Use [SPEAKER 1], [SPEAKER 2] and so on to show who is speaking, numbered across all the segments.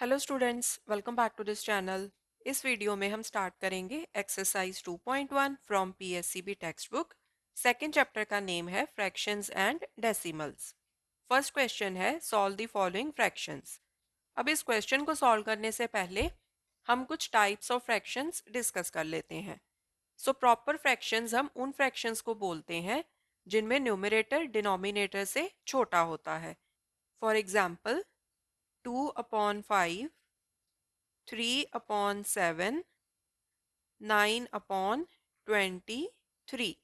[SPEAKER 1] Hello students, welcome back to this channel. इस video में हम स्टार्ट करेंगे exercise 2.1 from PSCB textbook. Second chapter का name है fractions and decimals. First question है solve the following fractions. अब इस क्वेश्चन को सॉल्व करने से पहले हम कुछ टाइप्स ऑफ फ्रैक्शंस डिस्कस कर लेते हैं। सो प्रॉपर फ्रैक्शंस हम उन फ्रैक्शंस को बोलते हैं जिनमें न्यूमरेटर डिनोमिनेटर से छोटा होता है। For example 2/5, 3/7, 9/23।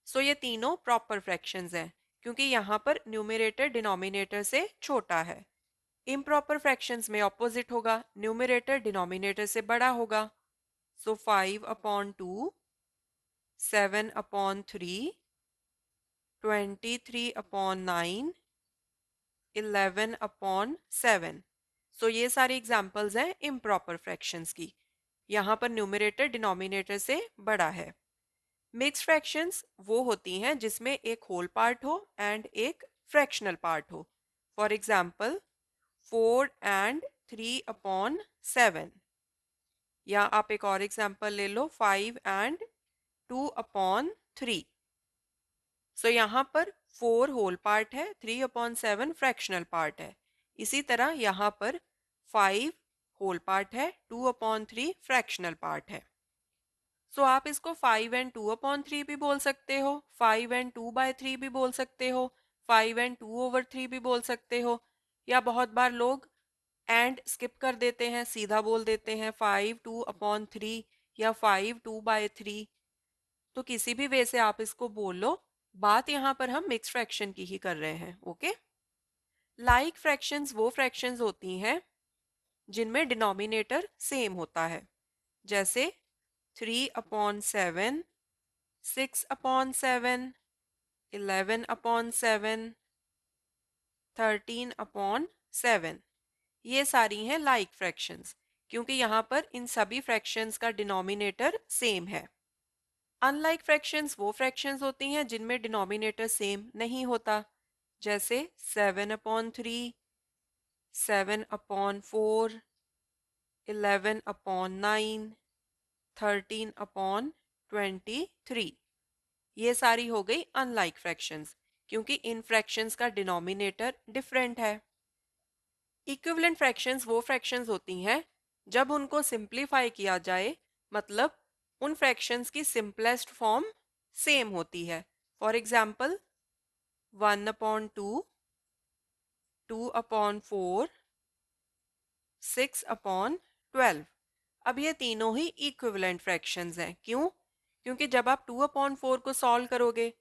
[SPEAKER 1] सो ये तीनों प्रॉपर फ्रैक्शंस हैं क्योंकि यहाँ पर न्यूमरेटर डिनोमिनेटर से छोटा है। इम्प्रॉपर फ्रैक्शंस में ऑपोजिट होगा, न्यूमरेटर डिनोमिनेटर से बड़ा होगा। सो 5/2, 7/3, 23/9, 11/7। सो ये सारी एग्जाम्पल्स हैं इम्प्रॉपर फ्रैक्शंस की। यहाँ पर न्यूमरेटर डिनोमिनेटर से बड़ा है। मिक्स्ड फ्रैक्शंस वो होती हैं जिसमें एक होल पार्ट हो एंड एक फ्रैक्शनल पार्ट हो। फॉर एग्जाम्पल 4/3/7, या आप एक और एग्जाम्पल ले लो 5/2/3। सो यहाँ पर 4 होल पार्ट है, 3/7 फ्रैक्शनल पार्ट है। इसी तरह यहाँ पर 5 होल पार्ट है, 2/3 फ्रैक्शनल पार्ट है। सो आप इसको 5/2/3 भी बोल सकते हो, 5/2/3 भी बोल सकते हो, 5/2/3 भी बोल सकते हो, या बहुत बार लोग एंड स्किप कर देते हैं, सीधा बोल देते हैं 5/2/3 या 5/2/3। तो किसी भी वे से आप इसको बोल लो, बात यहाँ पर हम मिक्स फ्रैक्शन की ही कर रहे हैं। ओके। लाइक फ्रैक्शंस वो फ्रैक्शंस होती हैं जिनमें डिनोमिनेटर सेम होता है, जैसे 3/7, 6/7, 11/7, 13/7। ये सारी हैं लाइक फ्रैक्शंस क्योंकि यहाँ पर इन सभी फ्रैक्शंस का डिनोमिनेटर सेम है। अनलाइक फ्रैक्शंस वो फ्रैक्शंस होती हैं जिनमें डिनोमिनेटर सेम नहीं होता, जैसे 7/3, 7/4, 11/9, 13/23। ये सारी हो गई अनलाइक फ्रैक्शंस क्योंकि इन फ्रैक्शंस का डिनोमिनेटर डिफरेंट है। इक्विवेलेंट फ्रैक्शंस वो फ्रैक्शंस होती हैं जब उनको सिंप्लीफाई किया जाए, मतलब उन फ्रैक्शंस की सिंपलेस्ट फॉर्म सेम होती है। For example 1/2, 2/4, 6/12। अब ये तीनों ही इक्विवेलेंट फ्रैक्शंस हैं। क्यों? क्योंकि जब आप 2/4 को सॉल्व करोगे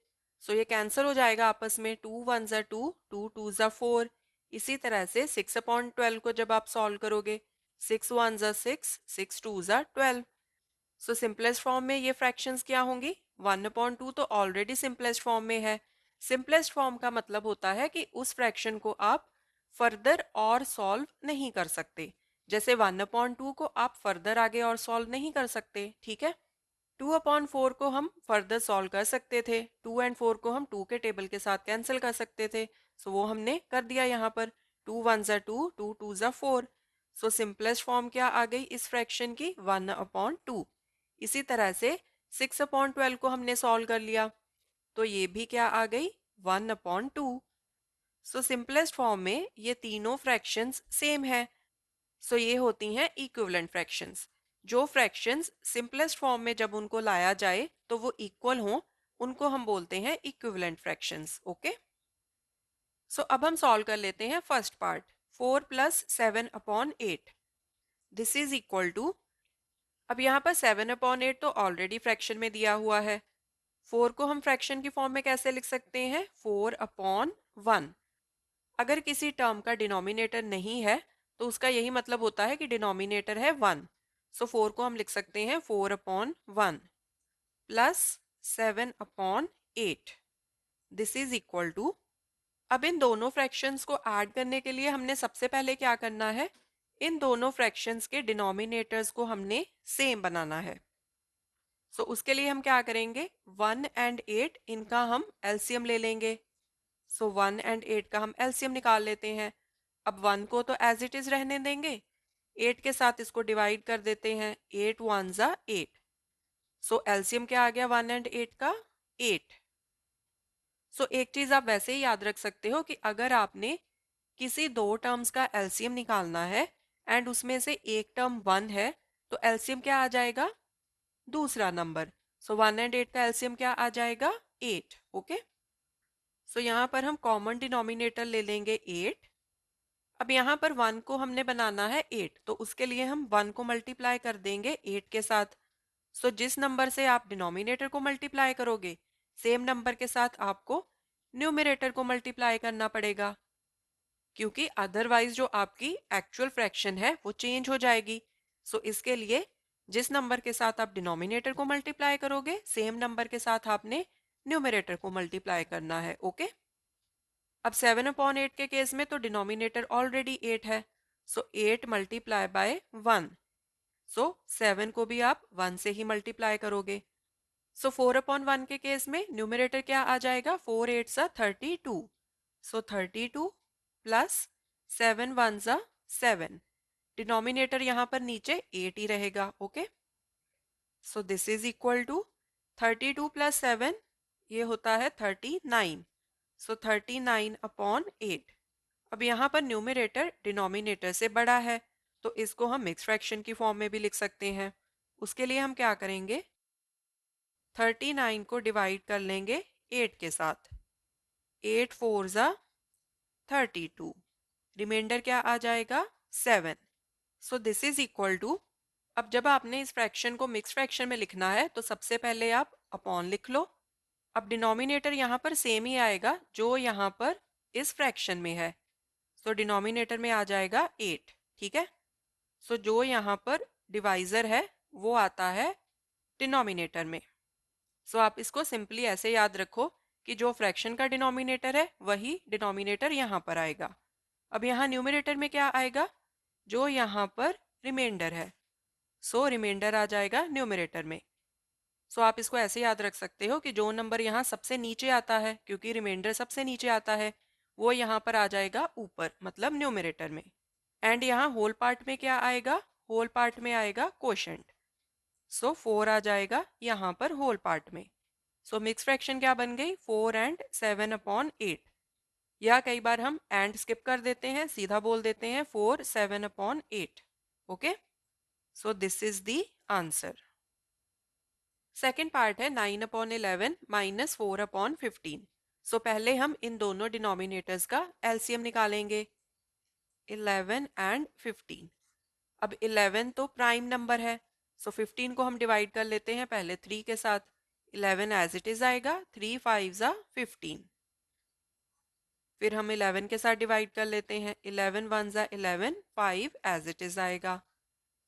[SPEAKER 1] सो ये कैंसिल हो जाएगा आपस में, 2 1 ज़ा 2, 2 2 ज़ा 4। इसी तरह से 6/12 को जब आप सॉल्व करोगे 6 1 ज़ा 6, 6 2 ज़ा 12। सो सिंपलेस्ट फॉर्म में ये फ्रैक्शंस क्या होंगी? 1/2 तो ऑलरेडी सिंपलेस्ट फॉर्म में है। सिंपलेस्ट फॉर्म का मतलब होता है कि उस फ्रैक्शन को आप फर्दर और सॉल्व नहीं कर सकते। जैसे 1/2 को आप फर्दर आगे और सॉल्व नहीं कर सकते, ठीक है। 2/4 को हम फर्दर सॉल्व कर सकते थे, 2 एंड 4 को हम 2 के टेबल के साथ कैंसिल कर सकते थे। सो वो हमने कर दिया यहाँ पर। 2 1 ज़ा 2, 2 2 ज़ा 4। सो सिंपलेस्ट फॉर्म क्या आ गई इस फ्रैक्शन की? 1/2। इसी तरह से 6/12 को हमने सॉल्व कर लिया तो ये भी क्या आ गई? 1/2। सो सिंपलेस्ट फॉर्म में ये तीनों फ्रैक्शंस सेम है। सो ये होती हैं इक्विवेलेंट फ्रैक्शंस। जो फ्रैक्शंस सिंपलेस्ट फॉर्म में जब उनको लाया जाए तो वो इक्वल हों, उनको हम बोलते हैं इक्विवेलेंट फ्रैक्शंस। ओके। सो अब हम सॉल्व कर लेते हैं first part. 4 + 7/8 this is equal to, अब यहाँ पर 7/8 तो ऑलरेडी फ्रैक्शन में दिया हुआ है। 4 को हम फ्रैक्शन की फॉर्म में कैसे लिख सकते हैं? 4/1। अगर किसी टर्म का डिनोमिनेटर नहीं है तो उसका यही मतलब होता है कि डिनोमिनेटर है 1। सो 4 को हम लिख सकते हैं 4/1 plus 7/8 this is equal to, अब इन दोनों फ्रैक्शंस को ऐड करने के लिए हमने सबसे पहले क्या करना है? इन दोनों फ्रैक्शंस के डिनोमिनेटर्स को हमने सेम बनाना है। सो उसके लिए हम क्या करेंगे? 1 एंड 8 इनका हम एलसीएम ले लेंगे। सो 1 एंड 8 का हम एलसीएम निकाल लेते हैं। अब 1 को तो एज इट इज रहने देंगे, 8 के साथ इसको डिवाइड कर देते हैं, 8 वन ज़ा 8। सो एलसीएम क्या आ गया 1 एंड 8 का? 8। सो एक चीज आप वैसे ही याद रख सकते हो कि अगर आपने किसी दो टर्म्स का एलसीएम निकालना है एंड उसमें से एक टर्म 1 है, तो एलसीएम क्या आ जाएगा? दूसरा नंबर। सो 1 एंड 8 का एलसीएम क्या आ जाएगा? 8। ओके। सो यहाँ पर हम कॉमन डिनोमिनेटर ले लेंगे 8। अब यहाँ पर 1 को हमने बनाना है 8, तो उसके लिए हम 1 को मल्टीप्लाई कर देंगे 8 के साथ। सो जिस नंबर से आप डिनोमिनेटर को मल्टीप्लाई करोगे, सेम नंबर के साथ आपको न्यूमरेटर को मल्टीप्लाई करना पड़ेगा, क्योंकि अदरवाइज जो आपकी एक्चुअल फ्रैक्शन है वो चेंज हो जाएगी। सो इसके लिए जिस नंबर के साथ आप डिनोमिनेटर को मल्टीप्लाई करोगे, सेम नंबर के साथ आपने न्यूमरेटर को मल्टीप्लाई करना है। ओके। अब 7/8 के केस में तो डिनोमिनेटर ऑलरेडी 8 है, सो 8 मल्टीप्लाई बाय 1। सो 7 को भी आप 1 से ही मल्टीप्लाई करोगे। सो 4/1 के केस में न्यूमरेटर क्या आ जाएगा? 4 8 सा 32। सो 32 प्लस 7 1 सा 7। डिनोमिनेटर यहाँ पर नीचे 8 ही रहेगा। Okay. So this is equal to 32 plus 7, ये होता है 39। सो 39/8। अब यहाँ पर न्यूमरेटर डिनोमिनेटर से बड़ा है, तो इसको हम मिक्स फ्रैक्शन की फॉर्म में भी लिख सकते हैं। उसके लिए हम क्या करेंगे? 39 को डिवाइड कर लेंगे 8 के साथ। 8 4 ज़ा 32। रिमाइंडर क्या आ जाएगा? 7। So this is equal to, अब जब आपने इस फ्रैक्शन को मिक्स फ्रैक्शन में लिखना है तो सबसे पहले आप अपॉन लिख लो। अब डिनोमिनेटर यहाँ पर सेम ही आएगा जो यहाँ पर इस फ्रैक्शन में है। सो डिनोमिनेटर में आ जाएगा 8। ठीक है। सो जो यहाँ पर डिवाइजर है वो आता है डिनोमिनेटर में। सो आप इसको सिंपली ऐसे याद रखो कि जो फ्रैक्शन का डिनोमिनेटर है वही डिनोमिनेटर यहाँ पर आएगा। अब यहाँ न्यूमरेटर में क्या आएगा? जो यहाँ पर रिमाइंडर है, सो रिमाइंडर आ जाएगा न्यूमरेटर में। सो आप इसको ऐसे याद रख सकते हो कि जो नंबर यहाँ सबसे नीचे आता है, क्योंकि रिमाइंडर सबसे नीचे आता है, वो यहाँ पर आ जाएगा ऊपर, मतलब न्यूमरेटर में। एंड यहाँ होल पार्ट में क्या आएगा? होल पार्ट में आएगा क्वोशंट। सो 4 आ जाएगा यहाँ पर होल पार्ट में। सो मिक्स फ्रैक्शन क्या बन गई? 4 एंड 7/8। या कई बार हम एंड स्किप कर देते हैं, सीधा बोल देते हैं 4 7/8। Okay. So this is the answer. Second part है 9/11 माइनस 4/15। सो पहले हम इन दोनों डिनोमिनेटर्स का एलसीएम निकालेंगे, 11 एंड 15। अब 11 तो प्राइम नंबर है, सो 15 को हम डिवाइड कर लेते हैं पहले 3 के साथ। 11 एज इट इज आएगा, 3 5 ज़ा 15। फिर हम 11 के साथ डिवाइड कर लेते हैं, 11 1 ज़ा 11, 5 एज इट इज आएगा।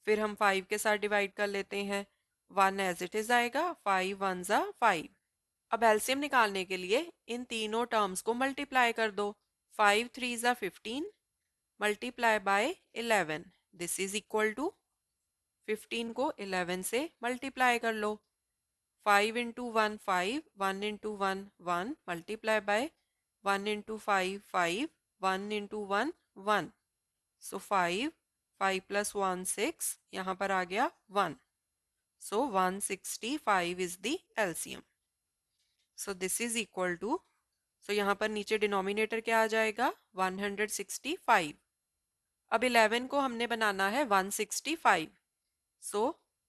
[SPEAKER 1] फिर हम 5 के साथ डिवाइड कर लेते हैं, 1 एज इट इज आएगा, 5 1 ज़ा 5। अब एलसीएम निकालने के लिए इन तीनों टर्म्स को मल्टीप्लाई कर दो। 5 3 ज़ा 15 multiply by 11, this is equal to 15 को 11 से मल्टीप्लाई कर लो। 5 into 1 5, 1 into 1 1, multiply by 1 into 5 5, 1 into 1 1। So 5 5 plus 1 6, यहाँ पर आ गया 1। So 165 is the LCM. So this is equal to, so यहाँ पर नीचे डिनोमिनेटर क्या आ जाएगा? 165। अब 11 को हमने बनाना है 165। सो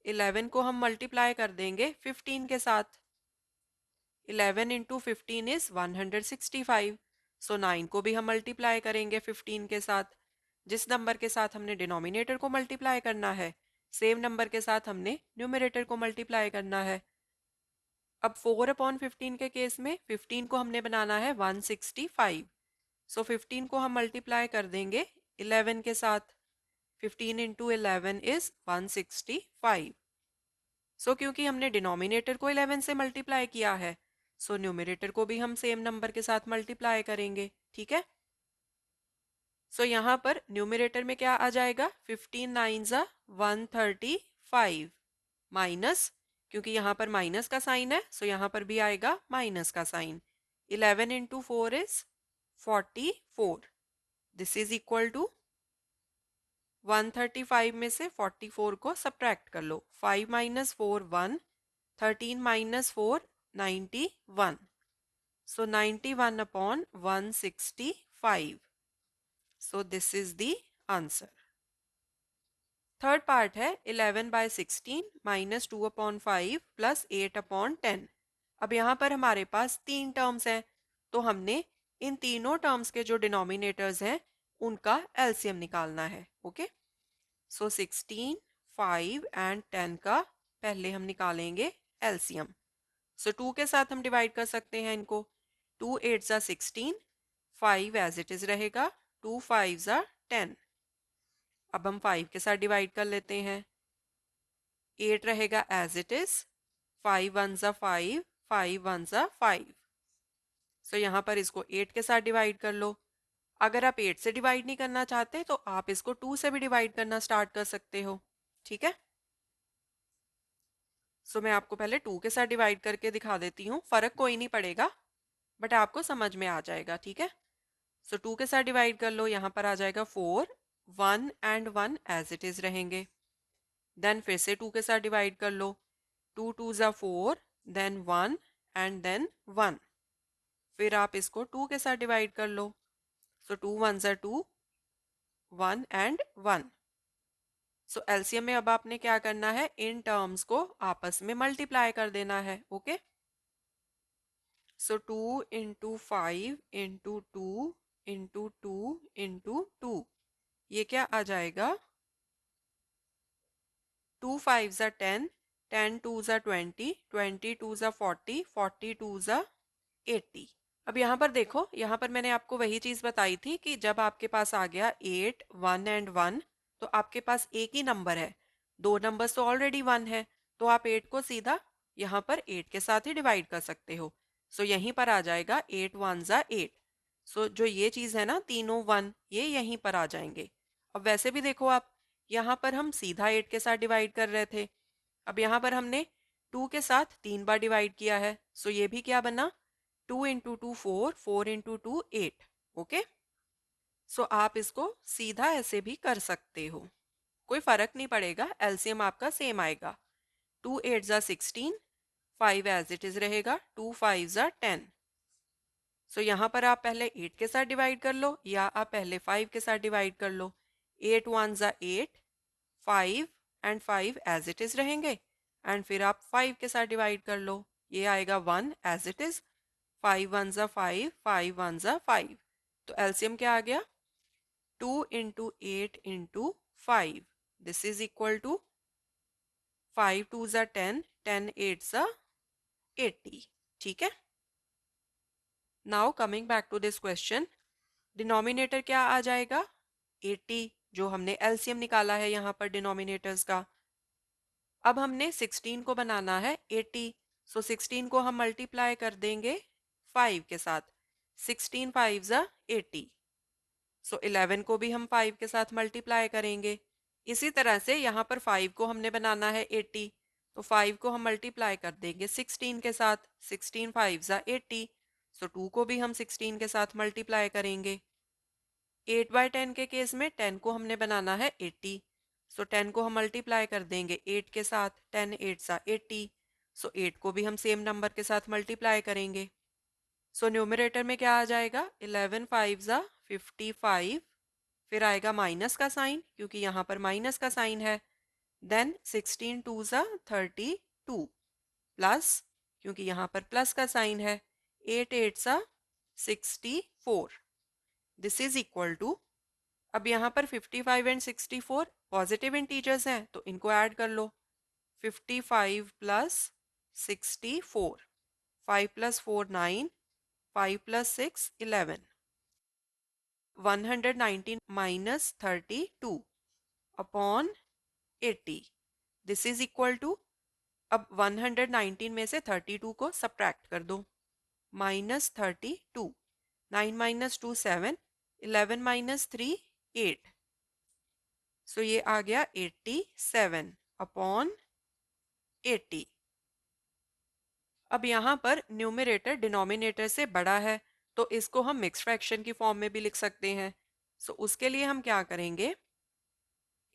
[SPEAKER 1] 11 को हम मल्टीप्लाई कर देंगे 15 के साथ। 11 इंटू 15 इज 165। सो 9 को भी हम मल्टीप्लाई करेंगे 15 के साथ। जिस नंबर के साथ हमने डिनोमिनेटर को मल्टीप्लाई करना है, सेम नंबर के साथ हमने न्यूमरेटर को मल्टीप्लाई करना है। अब 4/15 के केस में 15 को हमने बनाना है 165। सो 15 को हम मल्टीप्लाई कर देंगे 11 के साथ। 15 इंटू 11 इज 165। सो क्योंकि हमने डिनोमिनेटर को 11 से मल्टीप्लाई किया है, सो न्यूमरेटर को भी हम सेम नंबर के साथ मल्टीप्लाई करेंगे। ठीक है। सो यहाँ पर न्यूमरेटर में क्या आ जाएगा? 15 9 ज़ा 135 माइनस, क्योंकि यहाँ पर माइनस का साइन है, सो यहाँ पर भी आएगा माइनस का sign. 11 into 4 is 44। This is equal to 135 में से 44 को सब्ट्रैक्ट कर लो। 5 minus 4 1, 13 minus 4 91, so 91 upon 165, so this is the answer. Third part है 11/16 माइनस 2/5 प्लस 8/10। अब यहाँ पर हमारे पास तीन टर्म्स हैं, तो हमने इन तीनों टर्म्स के जो डिनोमिनेटर्स हैं उनका एलसीएम निकालना है। ओके, सो 16, 5 एंड 10 का पहले हम निकालेंगे एलसीएम। सो 2 के साथ हम डिवाइड कर सकते हैं इनको। 2 8 जा 16, 5 एज इट इज रहेगा, 2 5 जा 10। अब हम 5 के साथ डिवाइड कर लेते हैं। 8 रहेगा एज इट इज, 5 1 जा 5, 5 1 जा 5। सो यहाँ पर इसको 8 के साथ डिवाइड कर लो। अगर आप 8 से डिवाइड नहीं करना चाहते तो आप इसको 2 से भी डिवाइड करना स्टार्ट कर सकते हो। ठीक है, सो मैं आपको पहले 2 के साथ डिवाइड करके दिखा देती हूँ। फर्क कोई नहीं पड़ेगा, बट आपको समझ में आ जाएगा। ठीक है, सो 2 के साथ डिवाइड कर लो। यहाँ पर आ जाएगा 4, 1 एंड 1 एज इट इज रहेंगे। देन फिर से 2 के साथ डिवाइड कर लो। 2 2 जा 4, देन 1 एंड देन 1। फिर आप इसको 2 के साथ डिवाइड कर लो। सो 2 1 जा 2, 1 एंड 1। सो एलसीएम में अब आपने क्या करना है, इन टर्म्स को आपस में मल्टीप्लाई कर देना है। ओके, सो 2 इंटू 5 इंटू 2 इंटू 2 इंटू 2, ये क्या आ जाएगा, 2 5 जा 10, 10 2 जा 20, 20 2 जा 40, 40 2 जा 80। अब यहाँ पर देखो, यहाँ पर मैंने आपको वही चीज बताई थी कि जब आपके पास आ गया 8 1 एंड 1, तो आपके पास एक ही नंबर है, दो नंबर्स तो ऑलरेडी 1 है, तो आप 8 को सीधा यहाँ पर 8 के साथ ही डिवाइड कर सकते हो। सो यहीं पर आ जाएगा 8 1 जा 8। सो जो ये चीज है ना, तीनों 1, ये यहीं पर आ जाएंगे। अब वैसे भी देखो आप, यहाँ पर हम सीधा 8 के साथ डिवाइड कर रहे थे, अब यहाँ पर हमने 2 के साथ 3 बार डिवाइड किया है। सो ये भी क्या बना, 2 इंटू 2 4, 4 इंटू 2 8। ओके, सो आप इसको सीधा ऐसे भी कर सकते हो, कोई फर्क नहीं पड़ेगा, एलसीएम आपका सेम आएगा। 2 8 जा 16, 5 एज इट इज रहेगा, 2 5 जा 10। सो यहाँ पर आप पहले 8 के साथ डिवाइड कर लो, या आप पहले 5 के साथ डिवाइड कर लो। 8 1 जा 8, 5 एंड 5 एज इट इज रहेंगे, एंड फिर आप 5 के साथ डिवाइड कर लो, ये आएगा 1 एज इट इज। 5 1 जा 5, 5 1 जा 5, तो एलसीएम क्या आ गया, 2 into 8 into 5, this is equal to 5 2 जा 10, 10 8 जा 80। ठीक है, now coming back to this question, denominator क्या आ जाएगा, 80, जो हमने एलसीएम निकाला है यहाँ पर डिनोमिनेटर्स का। अब हमने 16 को बनाना है 80, सो 16 को हम मल्टीप्लाई कर देंगे 5 के साथ। 16 5 जा 80, सो 11 को भी हम 5 के साथ मल्टीप्लाई करेंगे। इसी तरह से यहाँ पर 5 को हमने बनाना है 80, तो 5 को हम मल्टीप्लाई कर देंगे 16 के साथ। 16 5 जा 80, सो 2 को भी हम 16 के साथ मल्टीप्लाई करेंगे। 8/10 के केस में 10 को हमने बनाना है 80, सो 10 को हम मल्टीप्लाई कर देंगे 8 के साथ। 10 8 सा 80, सो 8 को भी हम सेम नंबर के साथ मल्टीप्लाई करेंगे। सो न्यूमरेटर में क्या आ जाएगा, 11 5 ज़ा 55, फिर आएगा माइनस का साइन क्योंकि यहाँ पर माइनस का साइन है। देन 16 2 ज़ा 32, प्लस क्योंकि यहाँ पर प्लस का साइन है। 8 8 सा 64, दिस इज इक्वल टू, अब यहाँ पर 55 एंड 64 पॉजिटिव इंटीजर्स हैं तो इनको ऐड कर लो। 55 plus 64, 5 plus 4 9, 5 plus 6 11, 119 minus 32 upon 80, this is equal to, अब 119 में से 32 को सब्ट्रैक्ट कर दो, माइनस 32, 9 माइनस 2 7, 11 माइनस 3 8, सो ये आ गया 87 अपॉन 80। अब यहाँ पर न्यूमरेटर डिनोमिनेटर से बड़ा है तो इसको हम मिक्स फ्रैक्शन की फॉर्म में भी लिख सकते हैं। सो उसके लिए हम क्या करेंगे,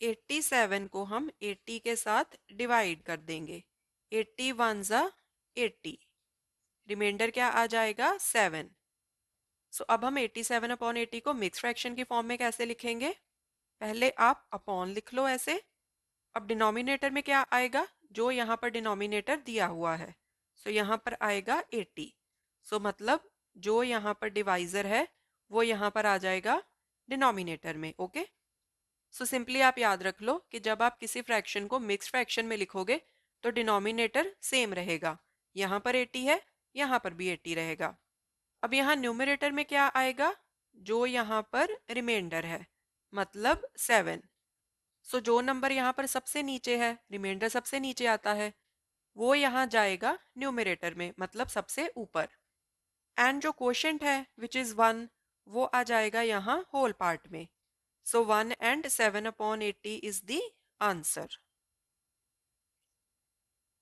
[SPEAKER 1] 87 को हम 80 के साथ डिवाइड कर देंगे। 80 वन ज़ा 80, रिमाइंडर क्या आ जाएगा 7। सो अब हम 87 अपॉन 80 को मिक्स फ्रैक्शन की फॉर्म में कैसे लिखेंगे? पहले आप अपॉन लिख लो ऐसे। अब डिनोमिनेटर में क्या आएगा? जो यहाँ पर डिनोमिनेटर दिया हुआ है, सो यहाँ पर आएगा 80। सो मतलब जो यहाँ पर डिवाइजर है वो यहाँ पर आ जाएगा डिनोमिनेटर में। ओके, सो सिंपली आप याद रख लो कि जब आप किसी फ्रैक्शन को मिक्स फ्रैक्शन में लिखोगे तो डिनोमिनेटर सेम रहेगा। यहाँ पर 80 है, यहाँ पर भी 80 रहेगा। अब यहाँ न्यूमरेटर में क्या आएगा? जो यहाँ पर रिमाइंडर है, मतलब 7। सो जो नंबर यहाँ पर सबसे नीचे है, रिमाइंडर सबसे नीचे आता है, वो यहाँ जाएगा न्यूमरेटर में, मतलब सबसे ऊपर। एंड जो क्वोशंट है विच इज 1, वो आ जाएगा यहाँ होल पार्ट में। So 1 and 7 upon 80 is the answer.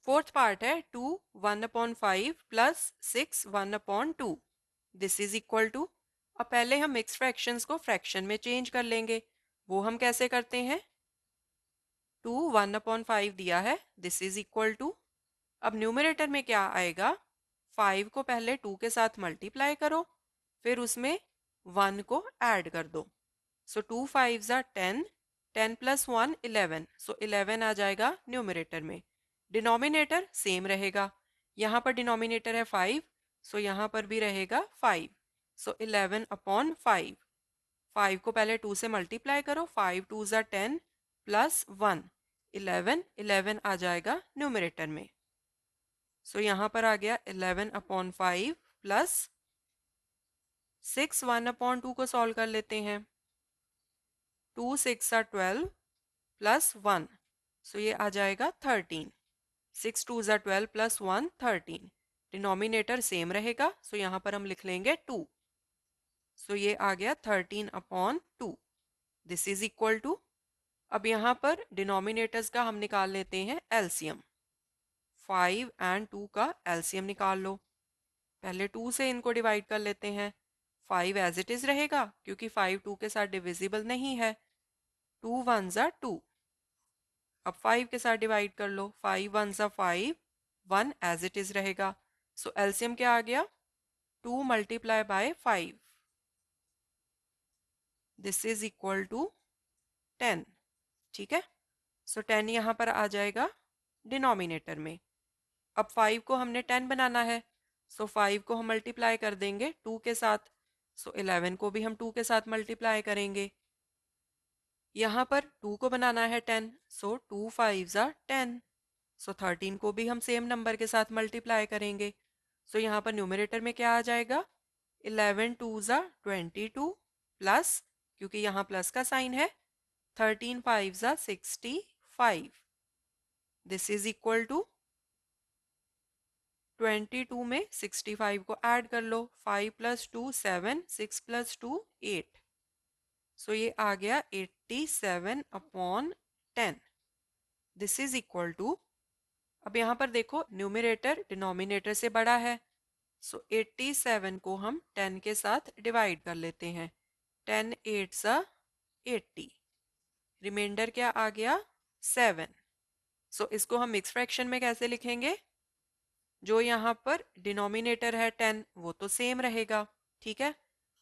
[SPEAKER 1] Fourth part है 2 1 upon 5 plus 6 1 upon 2, this is equal to. अब पहले हम मिक्स फ्रैक्शंस को फ्रैक्शन में चेंज कर लेंगे। वो हम कैसे करते हैं? 2 1 अपॉन 5 दिया है, दिस इज इक्वल टू। अब न्यूमरेटर में क्या आएगा? 5 को पहले 2 के साथ मल्टीप्लाई करो, फिर उसमें 1 को ऐड कर दो। सो 2 5 ज़ा 10, 10 प्लस 1 11, सो 11 आ जाएगा न्यूमरेटर में। डिनोमिनेटर सेम रहेगा, यहाँ पर डिनोमिनेटर है 5, सो यहाँ पर भी रहेगा 5। सो 11 अपॉन 5, 5 को पहले 2 से मल्टीप्लाई करो, 5 2 ज़ा 10 प्लस 1 11, 11 आ जाएगा न्यूमरेटर में। सो यहाँ पर आ गया 11 अपॉन 5 प्लस 6 1 अपॉन 2 को सॉल्व कर लेते हैं। 2 6 are 12 प्लस 1, सो ये आ जाएगा 13। 6 2 are 12 प्लस 1 13। डिनोमिनेटर सेम रहेगा, सो यहाँ पर हम लिख लेंगे 2। सो ये आ गया 13 upon 2, this is equal to. अब यहाँ पर डिनोमिनेटर्स का हम निकाल लेते हैं एलसीएम। 5 एंड 2 का एलसीएम निकाल लो। पहले 2 से इनको डिवाइड कर लेते हैं। 5 एज इट इज रहेगा क्योंकि 5 2 के साथ डिविजिबल नहीं है। 2 1 ज़ा 2। अब 5 के साथ डिवाइड कर लो, 5 1 ज़ा 5, 1 एज इट इज रहेगा। सो एलसीएम क्या आ गया? 2 multiply by 5, this is equal to 10। ठीक है, सो 10 यहाँ पर आ जाएगा डिनोमिनेटर में। अब 5 को हमने 10 बनाना है, सो 5 को हम मल्टीप्लाई कर देंगे 2 के साथ। सो 11 को भी हम 2 के साथ मल्टीप्लाई करेंगे। यहाँ पर 2 को बनाना है 10, सो 2 5 ज़ा 10। सो 13 को भी हम सेम नंबर के साथ मल्टीप्लाई करेंगे। सो यहाँ पर न्यूमरेटर में क्या आ जाएगा? 11 2 ज़ा 22 प्लस, क्योंकि यहाँ प्लस का साइन है, 13 5 ज़ा 65, दिस इज इक्वल टू। 22 में 65 को ऐड कर लो, 5 प्लस 2 7, 6 प्लस 2 8, सो ये आ गया 87 upon 10, this is equal to. अब यहाँ पर देखो न्यूमरेटर डिनोमिनेटर से बड़ा है, सो 87 को हम 10 के साथ डिवाइड कर लेते हैं। 10 8 सा 80, रिमाइंडर क्या आ गया 7। सो इसको हम मिक्स फ्रैक्शन में कैसे लिखेंगे? जो यहाँ पर डिनोमिनेटर है 10 वो तो सेम रहेगा, ठीक है।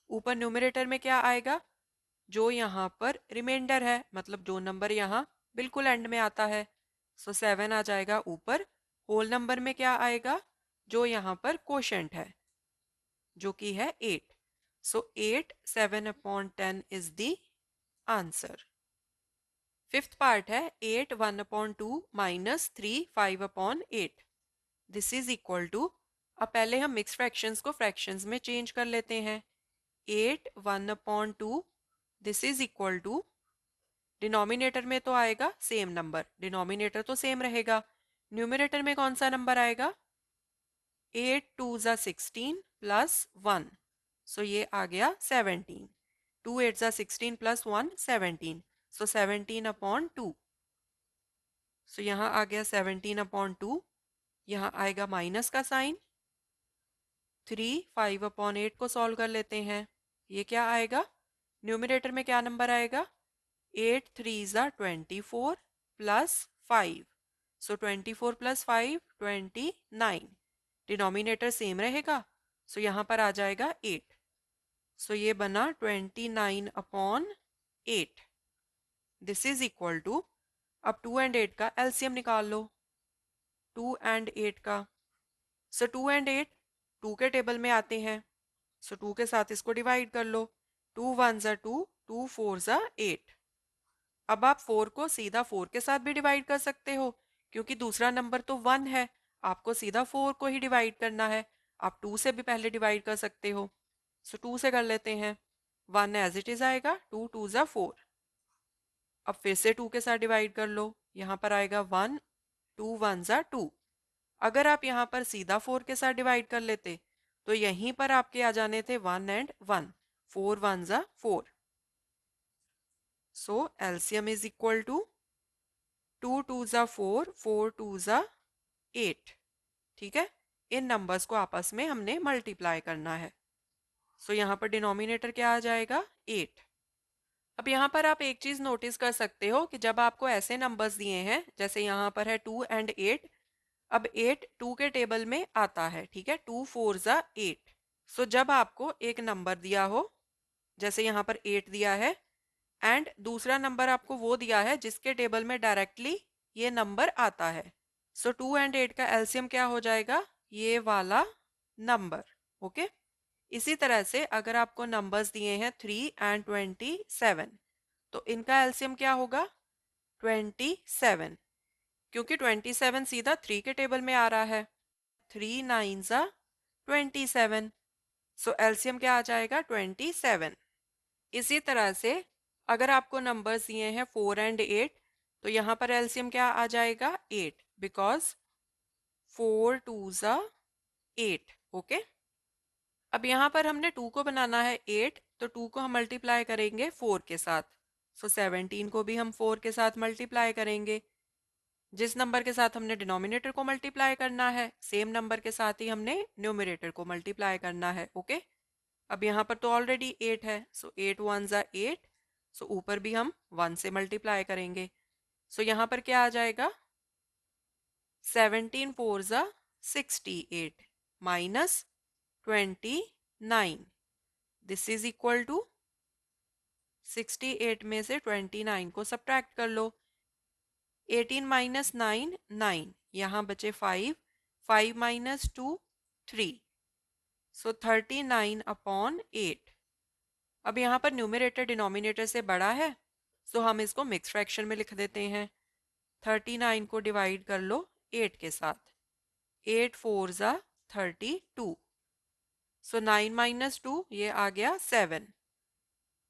[SPEAKER 1] ऊपर न्यूमरेटर में क्या आएगा? जो यहाँ पर रिमाइंडर है, मतलब जो नंबर यहाँ बिल्कुल एंड में आता है, सो 7 आ जाएगा ऊपर। होल नंबर में क्या आएगा? जो यहाँ पर क्वोशंट है, जो कि है 8। So 8 7 upon 10 is the answer. Fifth part है 8 1 upon 2 minus 3 5 upon 8, this is equal to. अब पहले हम मिक्स फ्रैक्शंस को फ्रैक्शंस में चेंज कर लेते हैं। 8 1 upon 2, this is equal to. Denominator में तो आएगा सेम नंबर, डिनोमिनेटर तो सेम रहेगा। न्यूमरेटर में कौन सा नंबर आएगा? 8 2 ज़ा 16 प्लस 1, सो ये आ गया 17। 2 8 ज़ा 16 प्लस 1 17, सो 17 अपॉन 2, सो यहाँ आ गया 17 अपॉन 2। यहाँ आएगा माइनस का साइन। 3 5 अपॉन 8 को सॉल्व कर लेते हैं। ये क्या आएगा? न्यूमरेटर में क्या नंबर आएगा? 8 3 ज़ा 24 प्लस 5, सो 24 प्लस 5 29, डिनोमिनेटर सेम रहेगा, सो यहाँ पर आ जाएगा 8, सो ये बना 29 upon 8। This is equal to, अब 2 एंड 8 का एलसीएम निकाल लो, 2 एंड 8 का, सो 2 एंड 8 2 के टेबल में आते हैं, सो 2 के साथ इसको डिवाइड कर लो, 2 1 ज़ा 2, 2 4 ज़ा 8। अब आप 4 को सीधा 4 के साथ भी डिवाइड कर सकते हो, क्योंकि दूसरा नंबर तो 1 है, आपको सीधा 4 को ही डिवाइड करना है। आप 2 से भी पहले डिवाइड कर सकते हो, सो 2 से कर लेते हैं, 1 एज इट इज आएगा, 2 2 ज़ा 4। अब फिर से 2 के साथ डिवाइड कर लो, यहाँ पर आएगा 1, 2 1 ज़ा 2। अगर आप यहाँ पर सीधा 4 के साथ डिवाइड कर लेते तो यहीं पर आपके आ जाने थे 1 एंड 1, 4 1 ज़ा 4। सो एलसीएम इज इक्वल टू 2 2 ज़ा 4, 4 2 ज़ा 8। ठीक है, इन नंबर्स को आपस में हमने मल्टीप्लाई करना है, सो यहाँ पर डिनोमिनेटर क्या आ जाएगा 8। अब यहाँ पर आप एक चीज नोटिस कर सकते हो कि जब आपको ऐसे नंबर्स दिए हैं, जैसे यहाँ पर है 2 एंड 8, अब 8 2 के टेबल में आता है, ठीक है, 2 4 ज़ा 8। सो जब आपको एक नंबर दिया हो, जैसे यहाँ पर 8 दिया है, एंड दूसरा नंबर आपको वो दिया है जिसके टेबल में डायरेक्टली ये नंबर आता है, सो 2 एंड 8 का एलसीएम क्या हो जाएगा, ये वाला नंबर। ओके, इसी तरह से अगर आपको नंबर्स दिए हैं 3 एंड 27, तो इनका एलसीएम क्या होगा 27, क्योंकि 27 सीधा 3 के टेबल में आ रहा है, 3 9 ज़ा 27, सो एलसीएम क्या आ जाएगा 27। इसी तरह से अगर आपको नंबर्स दिए हैं 4 एंड 8, तो यहाँ पर एलसीएम क्या आ जाएगा 8, बिकॉज 4 2 ज़ा 8। ओके, अब यहाँ पर हमने 2 को बनाना है 8, तो 2 को हम मल्टीप्लाई करेंगे 4 के साथ, सो 17 को भी हम 4 के साथ मल्टीप्लाई करेंगे। जिस नंबर के साथ हमने डिनोमिनेटर को मल्टीप्लाई करना है, सेम नंबर के साथ ही हमने न्यूमरेटर को मल्टीप्लाई करना है। ओके, अब यहाँ पर तो ऑलरेडी 8 है, सो 8 1 ज़ा 8, सो ऊपर भी हम 1 से मल्टीप्लाई करेंगे, सो यहाँ पर क्या आ जाएगा 17 4 ज़ा 68 minus 29, this is equal to 68 में से 29 को सब्ट्रैक्ट कर लो, 18 माइनस 9 9, यहाँ बचे 5, 5 माइनस 2 3, सो 39 अपॉन 8। अब यहाँ पर न्यूमरेटर डिनोमिनेटर से बड़ा है, सो हम इसको मिक्स फ्रैक्शन में लिख देते हैं, 39 को डिवाइड कर लो 8 के साथ, 8 4 ज़ा 32, सो 9 माइनस 2 ये आ गया 7।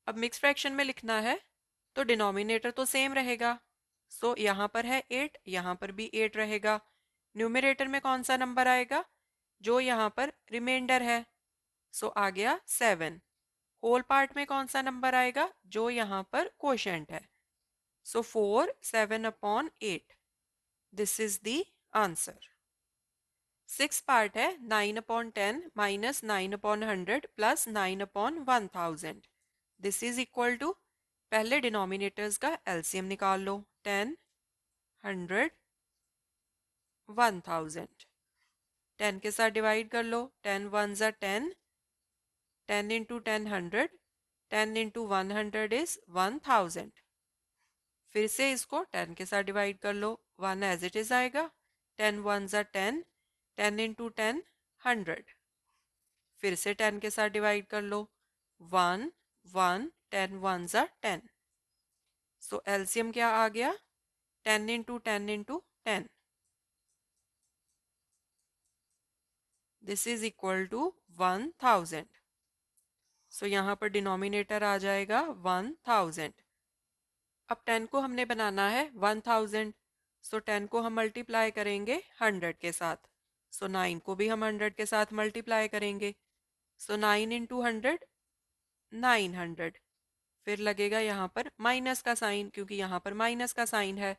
[SPEAKER 1] अब मिक्स फ्रैक्शन में लिखना है तो डिनोमिनेटर तो सेम रहेगा, सो यहाँ पर है 8, यहाँ पर भी 8 रहेगा, न्यूमरेटर में कौन सा नंबर आएगा, जो यहाँ पर रिमाइंडर है, सो आ गया 7। होल पार्ट में कौन सा नंबर आएगा, जो यहाँ पर क्वोशेंट है, so 4 7 upon 8, this is the answer. 6 part है 9 upon 10 minus 9 upon 100 plus 9 upon 1000, this is equal to, पहले डिनोमिनेटर्स का एलसीएम निकाल लो, 10 100 1000, 10 के साथ डिवाइड कर लो, 10 1 ज़ा 10, 10 इंटू 10 100, 10 इंटू 100 इज 1000, फिर से इसको 10 के साथ डिवाइड कर लो, 1 एज इट इज आएगा, 10 1 ज़ा 10, 10 इंटू 10 100, फिर से 10 के साथ डिवाइड कर लो, 1 1, 10 1 ज़ा 10, सो एलसीएम क्या आ गया 10 into 10 into 10, this is equal to 1000, so यहाँ पर डिनोमिनेटर आ जाएगा 1000। अब 10 को हमने बनाना है 1000, सो 10 को हम मल्टीप्लाई करेंगे 100 के साथ, सो 9 को भी हम 100 के साथ मल्टीप्लाई करेंगे, सो 9 इंटू 100 900, फिर लगेगा यहाँ पर माइनस का साइन, क्योंकि यहाँ पर माइनस का साइन है।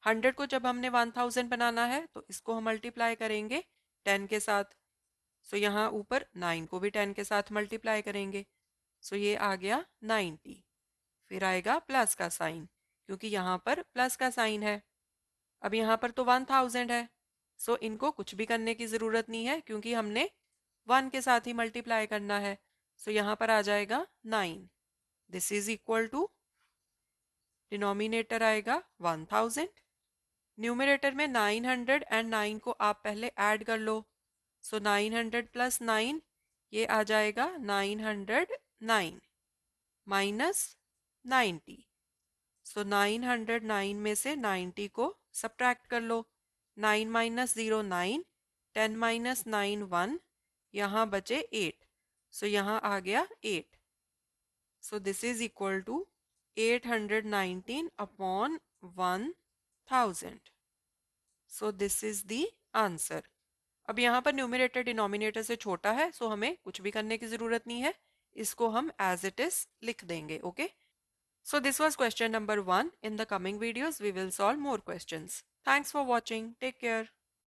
[SPEAKER 1] 100 को जब हमने 1000 बनाना है तो इसको हम मल्टीप्लाई करेंगे 10 के साथ, सो यहाँ ऊपर 9 को भी 10 के साथ मल्टीप्लाई करेंगे, सो ये आ गया 90, फिर आएगा प्लस का साइन, क्योंकि यहाँ पर प्लस का साइन है। अब यहाँ पर तो 1000 है, सो इनको कुछ भी करने की ज़रूरत नहीं है, क्योंकि हमने 1 के साथ ही मल्टीप्लाई करना है। सो यहाँ पर आ जाएगा 9। This is equal to, denominator आएगा 1000, न्यूमरेटर में 900 एंड 9 को आप पहले ऐड कर लो। सो 900 प्लस 9, ये आ जाएगा 909 माइनस 90। सो 909 में से 90 को सब्ट्रैक्ट कर लो। 9 माइनस 0 9, 10 माइनस 9 1, यहाँ बचे 8। सो यहाँ आ गया 8। So this is equal to 819 upon 1000। So this is the answer. अब यहाँ पर न्यूमरेटर डिनोमिनेटर से छोटा है, सो हमें कुछ भी करने की ज़रूरत नहीं है, इसको हम एज इट इज़ लिख देंगे। Okay, so this was question number 1. In the coming videos we will solve more questions. Thanks for watching. Take care.